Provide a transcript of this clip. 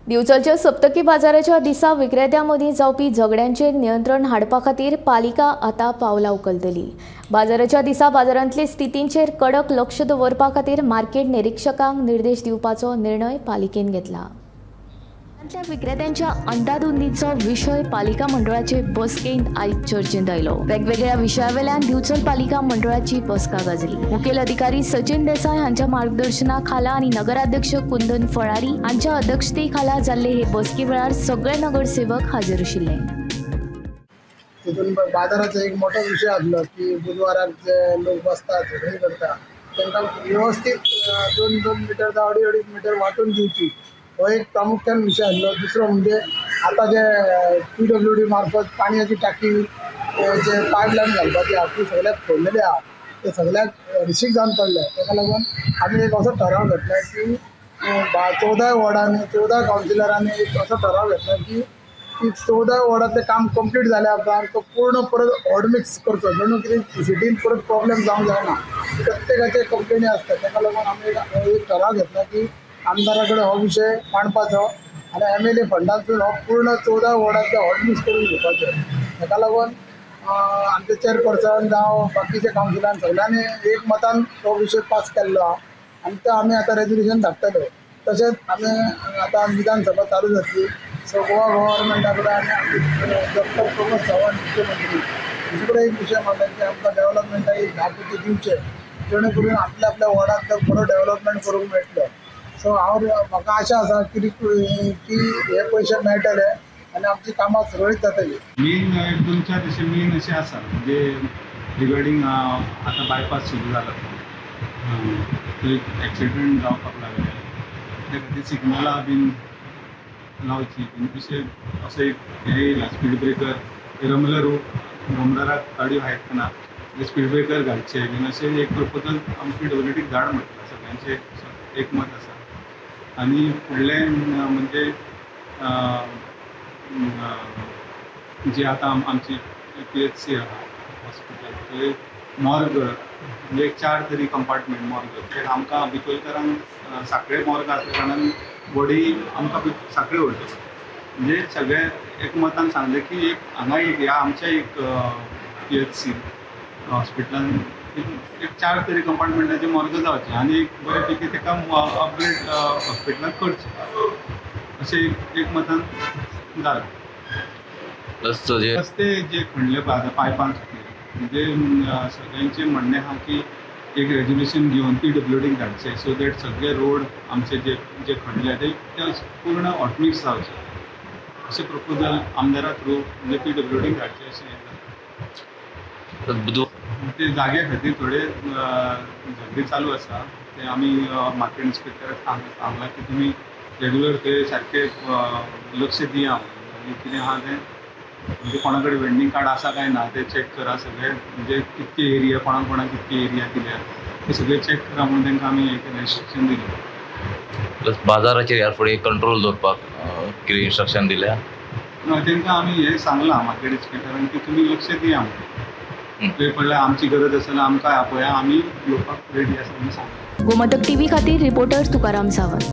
दिवचलच्या सप्तकी बाजाराच्या दिसा विक्रेत्यांमदीं जावपी झगड्यांचेर नियंत्रण हाडपा खातीर पालिका आतां पावलां उखलतली। बाजाराच्या दिसा बाजारांतले स्थितींचेर कडक लक्ष दवरपा खातीर मार्केट निरीक्षकांक निर्देश दिवपाचो निर्णय पालिकेन घेतला। विक्रेत्यांच्या अंधाधुंदीचो विशय पालिका मंडळाचे बसकेंत आयज चर्चेंत आयलो। वेगवेगळ्या विशयावेल्यान दिवचल पालिका मंडळाची बसका गाजली। मुखेल अधिकारी सचिन देसाई हांच्या मार्गदर्शना खाला आनी नगराध्यक्ष कुंदन फळारी हांच्या अध्यक्षते खाला जाल्ले हे बसके वेळार सगळे नगरसेवक हाजीर आशिल्ले। तितून बाजाराचो एक मोठो विषय आसलो की बुधवाराक जे लोक बसतात झगडी करता तांकां व्यवस्थित 2-2 मीटर 2.5 मीटर वाटून दिवची, हो एक प्रामुख्यान विषय आसलो। दुसरो म्हणजे आता जे PWD मार्फत पाण्याची टाकी जे पायपलायन घालपाची आहा ती सगळ्याक फोडलेली आहा, ते सगळ्याक रिसीक जावन पडले। ताका लागून आमी एक असो ठराव घेतला की 14 वॉर्डांनी 14 कावन्सिलरांनी एक असो ठराव घेतला की 14 वॉर्डातलें काम कंप्लीट जाल्या उपरांत तो पूर्ण परत ऑड मिक्स करचो, जणू कितें सिटीन परत प्रॉब्लेम जावंक जायना। प्रत्येकाचे कंप्लेनी आसता, ताका लागून आमी एक ठराव घेतला की आमदारा कडेन हो विशय मांडपाचो आनी MLA फंडांतसून हो पूर्ण 14 वॉर्डांतले ऑड मिक्स करून घेवपाचे। ताका लागून आमचे चेअरपर्सन जावं बाकीचे कावन्सिलान सगळ्यांनी एक मतान तो विशय पास केल्लो आहा आनी तो आमी आतां रेजोल्युशन धाडटले। तशेंच आमी आतां विधानसभा चालू जातली, सो गोवा गव्हर्मेंटा कडेन आनी आमचे डॉक्टर प्रमोद सावंत मुख्यमंत्री हांचे कडेन एक विशय मांडला की आमकां डेव्हलपमेंटाक एक 10 कोटी दिवचे, जेणे करून आपल्या वॉर्डांतलो बरो डेव्हलपमेंट करूंक मेळटलो। सो म्हाका आशा आसा की हे पयशे मेळटले आनी आमची कामां सुरळीत जातली। मेन एक 2-4 अशे मेन अशे आसा म्हणजे रिगार्डींग आतां बायपास सुरू जाला, एक्सिडेंट जावपाक लागले, त्या खातीर सिग्नलां बीन लावची बीन असो एक हे येयला स्पीड ब्रेकर रमलाराक गाडयो हायतना स्पीड ब्रेकर घालचे बीन अशें एक प्रपोजल आमी PWD धाड म्हटलां, सगळ्यांचे एकमत आसा। आनी फुडलें म्हणजे जे आतां आमची PHC आहा हॉस्पिटल, थंय मॉर्ग म्हणजे 4 तरी कंपार्टमेंट मॉर्ग, ते आमकां बिचोलकारांक साखळे मॉर्ग आसल्या कारणान बॉडी आमकां साखळे व्हरची पडटा। म्हणजे सगळे एकमतान सांगले की एक हांगा एक ह्या आमच्या एक PHC हॉस्पिटलान एक 4 तरी कंपार्टमेंटाचे मॉर्ग जावचे आनी एक बरे पैकी ताका अपग्रेड हॉस्पिटलांत करचे अशें एक मतान जालें। रस्ते जे खणले पायपान म्हणजे सगळ्यांचें म्हणणें आहा की एक रेजोल्युशन घेवन PWDक धाडचे, सो दॅट सगळे रोड आमचे जे खणले ते पूर्ण ऑटमिक्स जावचे अशें प्रपोजल आमदारा थ्रू म्हणजे PWDक धाडचे अशें ते जागे खातीर थोडे झगडी चालू आसा। ते आमी मार्केट इन्स्पेक्टराक सांगलां की तुमी रेगुलर ते सारके लक्ष दिया आनी कितें आहा तें म्हणजे कोणा कडेन वेंडिंग कार्ड आसा काय ना ते चॅक करा, सगळे म्हणजे कितके एरिया कोणाक कितके एरिया दिल्या ते सगळे चॅक करा म्हणून तांकां आमी एक इन्स्ट्रक्शन दिलें। प्लस बाजाराचेर ह्या फुडें कंट्रोल दवरपाक कितें इन्स्ट्रक्शन दिल्या? तांकां आमी हें सांगलां मार्केट इन्स्पेक्टरान की तुमी लक्ष दिया म्हणून, थंय पडल्यार आमची गरज आसा जाल्यार आमकां आपया, आमी येवपाक रेडी आसा म्हणून सांगलां। गोमतक TV खातीर रिपोर्टर तुकाराम सावंत।